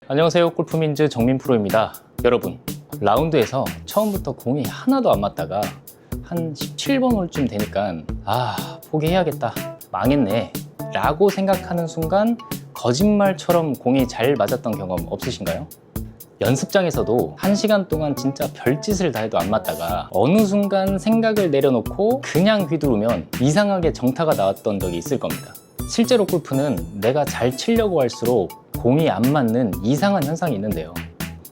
안녕하세요, 골프민즈 정민 프로입니다. 여러분, 라운드에서 처음부터 공이 하나도 안 맞다가 한 17번 홀쯤 되니까 포기해야겠다, 망했네 라고 생각하는 순간 거짓말처럼 공이 잘 맞았던 경험 없으신가요? 연습장에서도 1시간 동안 진짜 별짓을 다 해도 안 맞다가 어느 순간 생각을 내려놓고 그냥 휘두르면 이상하게 정타가 나왔던 적이 있을 겁니다. 실제로 골프는 내가 잘 치려고 할수록 공이 안 맞는 이상한 현상이 있는데요.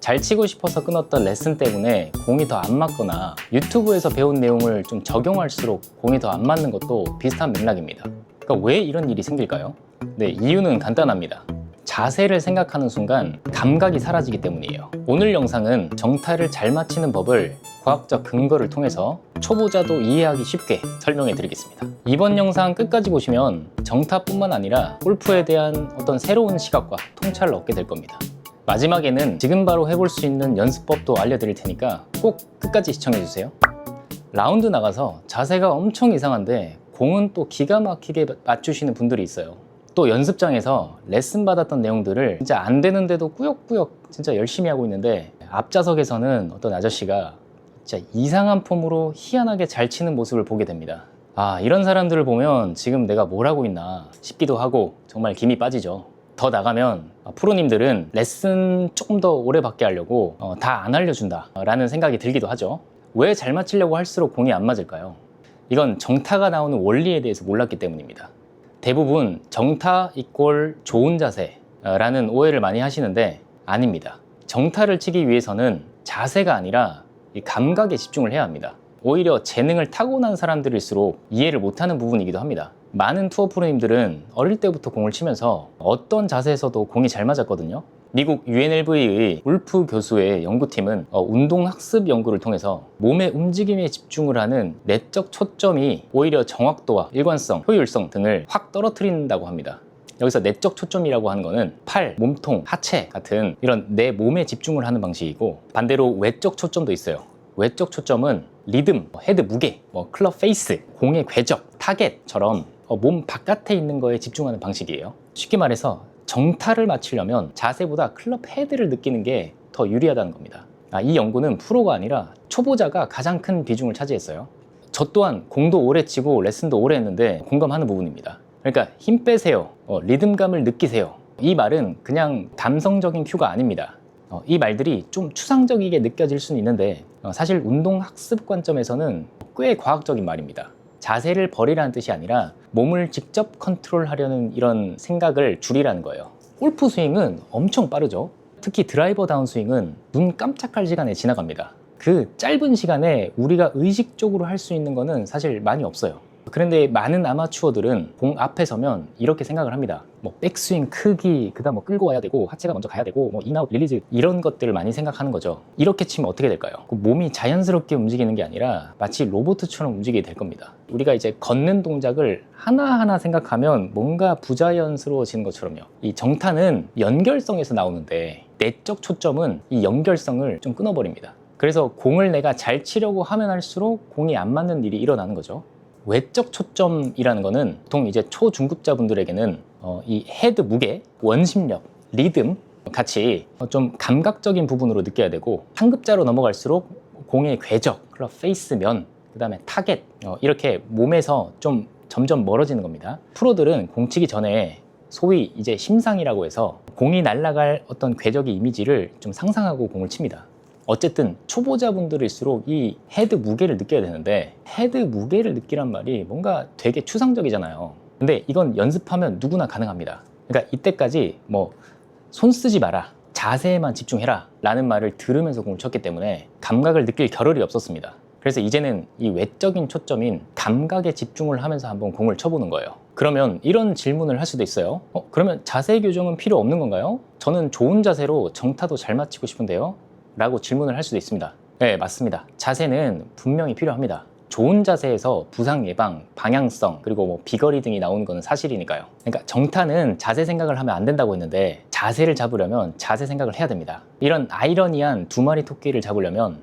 잘 치고 싶어서 끊었던 레슨 때문에 공이 더 안 맞거나 유튜브에서 배운 내용을 좀 적용할수록 공이 더 안 맞는 것도 비슷한 맥락입니다. 그러니까 왜 이런 일이 생길까요? 네, 이유는 간단합니다. 자세를 생각하는 순간 감각이 사라지기 때문이에요. 오늘 영상은 정타를 잘 맞히는 법을 과학적 근거를 통해서 초보자도 이해하기 쉽게 설명해 드리겠습니다. 이번 영상 끝까지 보시면 정타뿐만 아니라 골프에 대한 어떤 새로운 시각과 통찰을 얻게 될 겁니다. 마지막에는 지금 바로 해볼 수 있는 연습법도 알려드릴 테니까 꼭 끝까지 시청해 주세요. 라운드 나가서 자세가 엄청 이상한데 공은 또 기가 막히게 맞추시는 분들이 있어요. 또 연습장에서 레슨 받았던 내용들을 진짜 안 되는데도 꾸역꾸역 진짜 열심히 하고 있는데 앞좌석에서는 어떤 아저씨가 진짜 이상한 폼으로 희한하게 잘 치는 모습을 보게 됩니다. 이런 사람들을 보면 지금 내가 뭘 하고 있나 싶기도 하고 정말 김이 빠지죠. 더 나가면 프로님들은 레슨 조금 더 오래 받게 하려고 다 안 알려준다 라는 생각이 들기도 하죠. 왜 잘 맞추려고 할수록 공이 안 맞을까요? 이건 정타가 나오는 원리에 대해서 몰랐기 때문입니다. 대부분 정타 이꼴 좋은 자세라는 오해를 많이 하시는데 아닙니다. 정타를 치기 위해서는 자세가 아니라 이 감각에 집중을 해야 합니다. 오히려 재능을 타고난 사람들일수록 이해를 못하는 부분이기도 합니다. 많은 투어 프로님들은 어릴 때부터 공을 치면서 어떤 자세에서도 공이 잘 맞았거든요. 미국 UNLV의 울프 교수의 연구팀은 운동학습 연구를 통해서 몸의 움직임에 집중을 하는 내적 초점이 오히려 정확도와 일관성, 효율성 등을 확 떨어뜨린다고 합니다. 여기서 내적 초점이라고 하는 거는 팔, 몸통, 하체 같은 이런 내 몸에 집중을 하는 방식이고, 반대로 외적 초점도 있어요. 외적 초점은 리듬, 헤드 무게, 클럽 페이스, 공의 궤적, 타겟처럼 몸 바깥에 있는 거에 집중하는 방식이에요. 쉽게 말해서 정타를 맞추려면 자세보다 클럽 헤드를 느끼는 게 더 유리하다는 겁니다. 이 연구는 프로가 아니라 초보자가 가장 큰 비중을 차지했어요. 저 또한 공도 오래 치고 레슨도 오래 했는데 공감하는 부분입니다. 그러니까 힘 빼세요, 리듬감을 느끼세요, 이 말은 그냥 감성적인 큐가 아닙니다. 이 말들이 좀 추상적이게 느껴질 수는 있는데 사실 운동 학습 관점에서는 꽤 과학적인 말입니다. 자세를 버리라는 뜻이 아니라 몸을 직접 컨트롤하려는 이런 생각을 줄이라는 거예요. 골프 스윙은 엄청 빠르죠. 특히 드라이버 다운 스윙은 눈 깜짝할 시간에 지나갑니다. 그 짧은 시간에 우리가 의식적으로 할 수 있는 거는 사실 많이 없어요. 그런데 많은 아마추어들은 공 앞에 서면 이렇게 생각을 합니다. 백스윙 크기, 그다음 끌고 와야 되고, 하체가 먼저 가야 되고, 인아웃 릴리즈, 이런 것들을 많이 생각하는 거죠. 이렇게 치면 어떻게 될까요? 몸이 자연스럽게 움직이는 게 아니라 마치 로봇처럼 움직이게 될 겁니다. 우리가 이제 걷는 동작을 하나하나 생각하면 뭔가 부자연스러워지는 것처럼요. 이 정타는 연결성에서 나오는데 내적 초점은 이 연결성을 좀 끊어버립니다. 그래서 공을 내가 잘 치려고 하면 할수록 공이 안 맞는 일이 일어나는 거죠. 외적 초점이라는 거는 보통 이제 초중급자분들에게는 이 헤드 무게, 원심력, 리듬 같이 좀 감각적인 부분으로 느껴야 되고, 상급자로 넘어갈수록 공의 궤적, 클럽 페이스 면, 그 다음에 타겟, 이렇게 몸에서 좀 점점 멀어지는 겁니다. 프로들은 공 치기 전에 소위 이제 심상이라고 해서 공이 날아갈 어떤 궤적의 이미지를 좀 상상하고 공을 칩니다. 어쨌든 초보자분들일수록 이 헤드 무게를 느껴야 되는데, 헤드 무게를 느끼란 말이 뭔가 되게 추상적이잖아요. 근데 이건 연습하면 누구나 가능합니다. 그러니까 이때까지 손 쓰지 마라, 자세에만 집중해라 라는 말을 들으면서 공을 쳤기 때문에 감각을 느낄 겨를이 없었습니다. 그래서 이제는 이 외적인 초점인 감각에 집중을 하면서 한번 공을 쳐보는 거예요. 그러면 이런 질문을 할 수도 있어요. 그러면 자세 교정은 필요 없는 건가요? 저는 좋은 자세로 정타도 잘 맞히고 싶은데요? 라고 질문을 할 수도 있습니다. 네, 맞습니다. 자세는 분명히 필요합니다. 좋은 자세에서 부상 예방, 방향성, 그리고 비거리 등이 나오는 거는 사실이니까요. 그러니까 정타는 자세 생각을 하면 안 된다고 했는데, 자세를 잡으려면 자세 생각을 해야 됩니다. 이런 아이러니한 두 마리 토끼를 잡으려면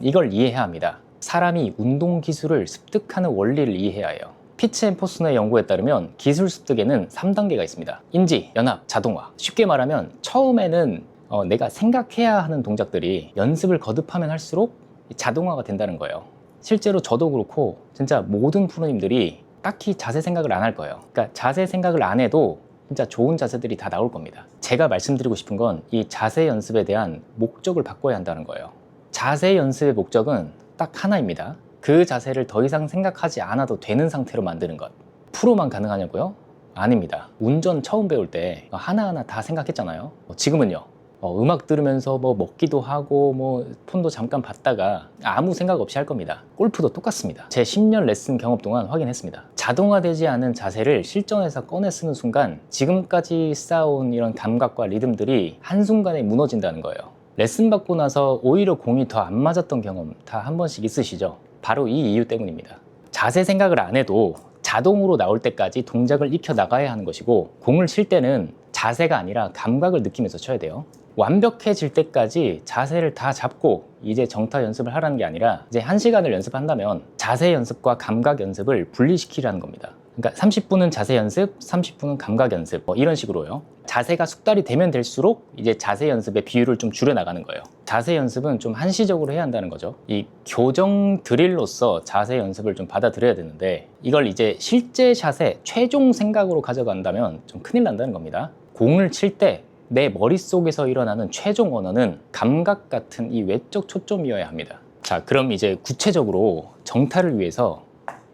이걸 이해해야 합니다. 사람이 운동 기술을 습득하는 원리를 이해해야 해요. 피츠 앤 포스너의 연구에 따르면 기술 습득에는 3단계가 있습니다. 인지, 연합, 자동화. 쉽게 말하면 처음에는 내가 생각해야 하는 동작들이 연습을 거듭하면 할수록 자동화가 된다는 거예요. 실제로 저도 그렇고 진짜 모든 프로님들이 딱히 자세 생각을 안 할 거예요. 그러니까 자세 생각을 안 해도 진짜 좋은 자세들이 다 나올 겁니다. 제가 말씀드리고 싶은 건 이 자세 연습에 대한 목적을 바꿔야 한다는 거예요. 자세 연습의 목적은 딱 하나입니다. 그 자세를 더 이상 생각하지 않아도 되는 상태로 만드는 것. 프로만 가능하냐고요? 아닙니다. 운전 처음 배울 때 하나하나 다 생각했잖아요. 지금은요. 음악 들으면서 뭐 먹기도 하고 뭐 폰도 잠깐 봤다가 아무 생각 없이 할 겁니다. 골프도 똑같습니다. 제 10년 레슨 경험 동안 확인했습니다. 자동화되지 않은 자세를 실전에서 꺼내 쓰는 순간 지금까지 쌓아온 이런 감각과 리듬들이 한순간에 무너진다는 거예요. 레슨 받고 나서 오히려 공이 더 안 맞았던 경험 다 한 번씩 있으시죠? 바로 이 이유 때문입니다. 자세 생각을 안 해도 자동으로 나올 때까지 동작을 익혀 나가야 하는 것이고, 공을 칠 때는 자세가 아니라 감각을 느끼면서 쳐야 돼요. 완벽해질 때까지 자세를 다 잡고 이제 정타 연습을 하라는 게 아니라, 이제 1시간을 연습한다면 자세 연습과 감각 연습을 분리시키라는 겁니다. 그러니까 30분은 자세 연습, 30분은 감각 연습, 이런 식으로요. 자세가 숙달이 되면 될수록 이제 자세 연습의 비율을 좀 줄여 나가는 거예요. 자세 연습은 좀 한시적으로 해야 한다는 거죠. 이 교정 드릴로서 자세 연습을 좀 받아들여야 되는데, 이걸 이제 실제 샷의 최종 생각으로 가져간다면 좀 큰일 난다는 겁니다. 공을 칠 때 내 머릿속에서 일어나는 최종 언어는 감각 같은 이 외적 초점이어야 합니다. 자, 그럼 이제 구체적으로 정타를 위해서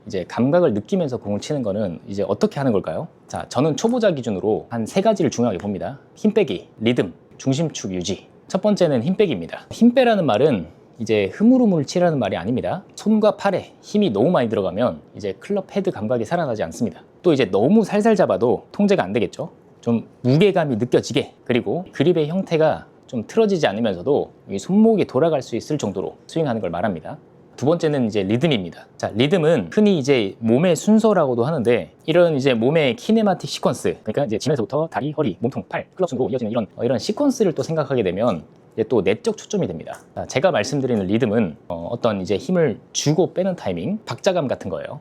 이제 감각을 느끼면서 공을 치는 거는 이제 어떻게 하는 걸까요? 자, 저는 초보자 기준으로 한 3가지를 중요하게 봅니다. 힘 빼기, 리듬, 중심축 유지. 첫 번째는 힘 빼기입니다. 힘 빼라는 말은 이제 흐물흐물 치라는 말이 아닙니다. 손과 팔에 힘이 너무 많이 들어가면 이제 클럽 헤드 감각이 살아나지 않습니다. 또 이제 너무 살살 잡아도 통제가 안 되겠죠. 좀 무게감이 느껴지게, 그리고 그립의 형태가 좀 틀어지지 않으면서도 이 손목이 돌아갈 수 있을 정도로 스윙하는 걸 말합니다. 두 번째는 이제 리듬입니다. 자, 리듬은 흔히 이제 몸의 순서라고도 하는데, 이런 이제 몸의 키네마틱 시퀀스, 그러니까 이제 지면서부터 다리, 허리, 몸통, 팔, 클럽 순으로 이어지는 이런 시퀀스를 또 생각하게 되면 이제 또 내적 초점이 됩니다. 자, 제가 말씀드리는 리듬은 어떤 이제 힘을 주고 빼는 타이밍, 박자감 같은 거예요.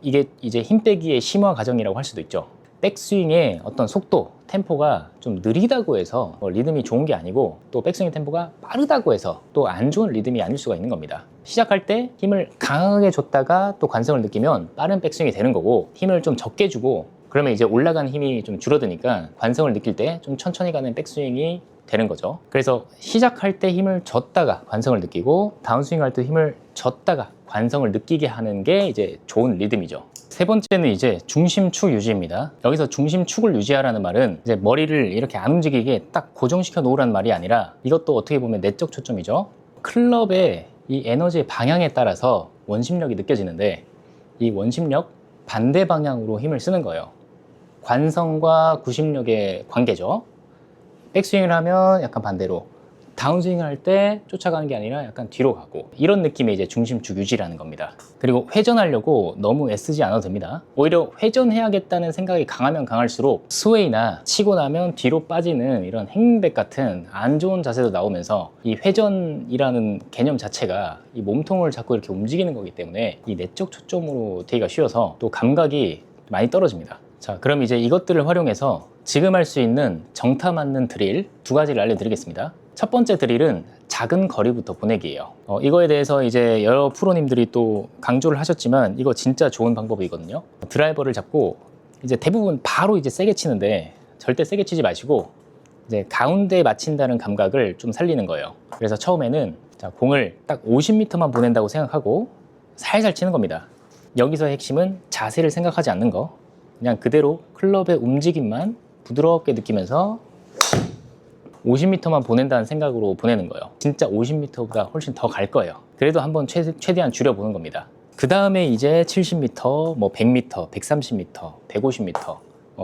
이게 이제 힘 빼기의 심화 과정이라고 할 수도 있죠. 백스윙의 어떤 속도, 템포가 좀 느리다고 해서 리듬이 좋은 게 아니고, 또 백스윙 템포가 빠르다고 해서 또 안 좋은 리듬이 아닐 수가 있는 겁니다. 시작할 때 힘을 강하게 줬다가 또 관성을 느끼면 빠른 백스윙이 되는 거고, 힘을 좀 적게 주고 그러면 이제 올라가는 힘이 좀 줄어드니까 관성을 느낄 때 좀 천천히 가는 백스윙이 되는 거죠. 그래서 시작할 때 힘을 줬다가 관성을 느끼고, 다운스윙 할 때 힘을 줬다가 관성을 느끼게 하는 게 이제 좋은 리듬이죠. 세 번째는 이제 중심축 유지입니다. 여기서 중심축을 유지하라는 말은 이제 머리를 이렇게 안 움직이게 딱 고정시켜 놓으라는 말이 아니라, 이것도 어떻게 보면 내적 초점이죠. 클럽의 이 에너지의 방향에 따라서 원심력이 느껴지는데, 이 원심력 반대 방향으로 힘을 쓰는 거예요. 관성과 구심력의 관계죠. 백스윙을 하면 약간 반대로, 다운스윙을 할 때 쫓아가는 게 아니라 약간 뒤로 가고, 이런 느낌의 이제 중심축 유지라는 겁니다. 그리고 회전하려고 너무 애쓰지 않아도 됩니다. 오히려 회전해야겠다는 생각이 강하면 강할수록 스웨이나 치고 나면 뒤로 빠지는 이런 행백 같은 안 좋은 자세도 나오면서, 이 회전이라는 개념 자체가 이 몸통을 자꾸 이렇게 움직이는 거기 때문에 이 내적 초점으로 되기가 쉬워서 또 감각이 많이 떨어집니다. 자, 그럼 이제 이것들을 활용해서 지금 할 수 있는 정타 맞는 드릴 2가지를 알려드리겠습니다. 첫 번째 드릴은 작은 거리부터 보내기예요. 이거에 대해서 이제 여러 프로님들이 또 강조를 하셨지만, 이거 진짜 좋은 방법이거든요. 드라이버를 잡고 이제 대부분 바로 이제 세게 치는데, 절대 세게 치지 마시고 이제 가운데에 맞힌다는 감각을 좀 살리는 거예요. 그래서 처음에는 자, 공을 딱 50m만 보낸다고 생각하고 살살 치는 겁니다. 여기서의 핵심은 자세를 생각하지 않는 거, 그냥 그대로 클럽의 움직임만 부드럽게 느끼면서 50m만 보낸다는 생각으로 보내는 거예요. 진짜 50m보다 훨씬 더 갈 거예요. 그래도 한번 최대한 줄여보는 겁니다. 그 다음에 이제 70m, 뭐 100m, 130m, 150m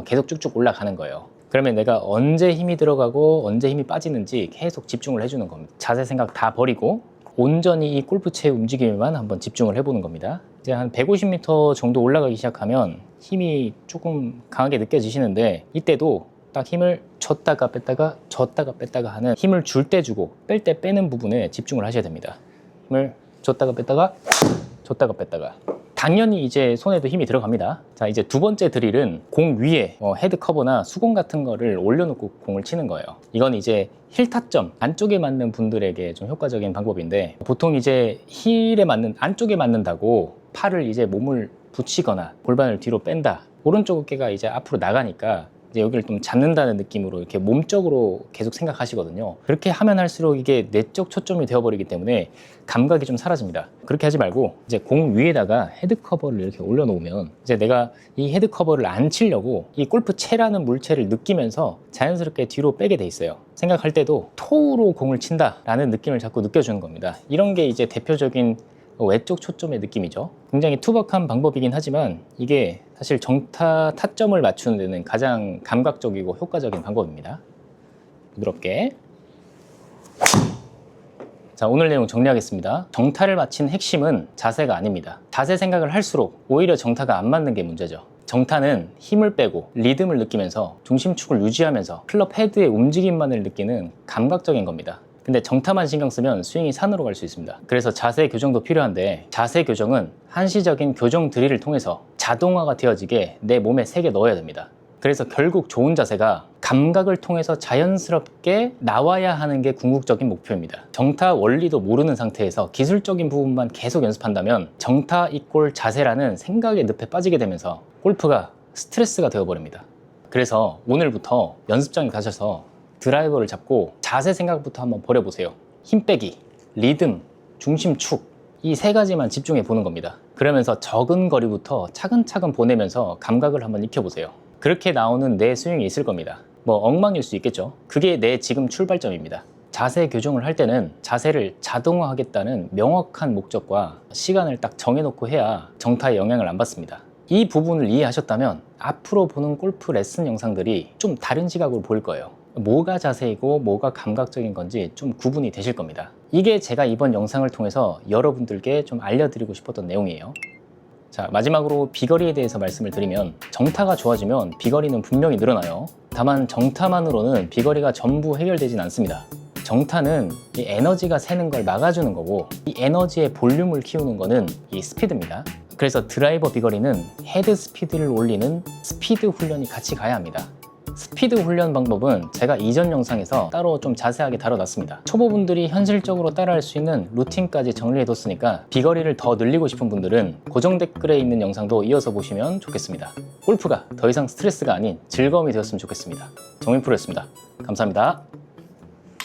계속 쭉쭉 올라가는 거예요. 그러면 내가 언제 힘이 들어가고 언제 힘이 빠지는지 계속 집중을 해주는 겁니다. 자세 생각 다 버리고 온전히 이 골프채의 움직임에만 한번 집중을 해보는 겁니다. 이제 한 150m 정도 올라가기 시작하면 힘이 조금 강하게 느껴지시는데, 이때도 딱 힘을 줬다가 뺐다가 줬다가 뺐다가 하는, 힘을 줄 때 주고 뺄 때 빼는 부분에 집중을 하셔야 됩니다. 힘을 줬다가 뺐다가 줬다가 뺐다가 당연히 이제 손에도 힘이 들어갑니다. 자, 이제 두 번째 드릴은 공 위에 헤드 커버나 수공 같은 거를 올려놓고 공을 치는 거예요. 이건 이제 힐 타점 안쪽에 맞는 분들에게 좀 효과적인 방법인데, 보통 이제 힐에 맞는 안쪽에 맞는다고 팔을 이제 몸을 붙이거나 골반을 뒤로 뺀다, 오른쪽 어깨가 이제 앞으로 나가니까 이제 여기를 좀 잡는다는 느낌으로 이렇게 몸쪽으로 계속 생각하시거든요. 그렇게 하면 할수록 이게 내적 초점이 되어버리기 때문에 감각이 좀 사라집니다. 그렇게 하지 말고 이제 공 위에다가 헤드 커버를 이렇게 올려놓으면, 이제 내가 이 헤드 커버를 안 치려고 이 골프채라는 물체를 느끼면서 자연스럽게 뒤로 빼게 돼 있어요. 생각할 때도 토우로 공을 친다라는 느낌을 자꾸 느껴주는 겁니다. 이런 게 이제 대표적인 외적 초점의 느낌이죠. 굉장히 투박한 방법이긴 하지만 이게 사실 정타 타점을 맞추는 데는 가장 감각적이고 효과적인 방법입니다. 부드럽게. 자, 오늘 내용 정리하겠습니다. 정타를 맞힌 핵심은 자세가 아닙니다. 자세 생각을 할수록 오히려 정타가 안 맞는 게 문제죠. 정타는 힘을 빼고 리듬을 느끼면서 중심축을 유지하면서 클럽 헤드의 움직임만을 느끼는 감각적인 겁니다. 근데 정타만 신경 쓰면 스윙이 산으로 갈 수 있습니다. 그래서 자세 교정도 필요한데, 자세 교정은 한시적인 교정 드릴을 통해서 자동화가 되어지게 내 몸에 새겨 넣어야 됩니다. 그래서 결국 좋은 자세가 감각을 통해서 자연스럽게 나와야 하는 게 궁극적인 목표입니다. 정타 원리도 모르는 상태에서 기술적인 부분만 계속 연습한다면 정타 이꼴 자세라는 생각의 늪에 빠지게 되면서 골프가 스트레스가 되어버립니다. 그래서 오늘부터 연습장에 가셔서 드라이버를 잡고 자세 생각부터 한번 버려보세요. 힘 빼기, 리듬, 중심축, 이 세 가지만 집중해 보는 겁니다. 그러면서 적은 거리부터 차근차근 보내면서 감각을 한번 익혀보세요. 그렇게 나오는 내 스윙이 있을 겁니다. 뭐 엉망일 수 있겠죠. 그게 내 지금 출발점입니다. 자세 교정을 할 때는 자세를 자동화하겠다는 명확한 목적과 시간을 딱 정해놓고 해야 정타에 영향을 안 받습니다. 이 부분을 이해하셨다면 앞으로 보는 골프 레슨 영상들이 좀 다른 시각으로 보일 거예요. 뭐가 자세이고 뭐가 감각적인 건지 좀 구분이 되실 겁니다. 이게 제가 이번 영상을 통해서 여러분들께 좀 알려드리고 싶었던 내용이에요. 자, 마지막으로 비거리에 대해서 말씀을 드리면, 정타가 좋아지면 비거리는 분명히 늘어나요. 다만 정타만으로는 비거리가 전부 해결되진 않습니다. 정타는 이 에너지가 새는 걸 막아주는 거고, 이 에너지의 볼륨을 키우는 거는 이 스피드입니다. 그래서 드라이버 비거리는 헤드 스피드를 올리는 스피드 훈련이 같이 가야 합니다. 스피드 훈련 방법은 제가 이전 영상에서 따로 좀 자세하게 다뤄놨습니다. 초보분들이 현실적으로 따라할 수 있는 루틴까지 정리해뒀으니까 비거리를 더 늘리고 싶은 분들은 고정 댓글에 있는 영상도 이어서 보시면 좋겠습니다. 골프가 더 이상 스트레스가 아닌 즐거움이 되었으면 좋겠습니다. 정민프로였습니다. 감사합니다.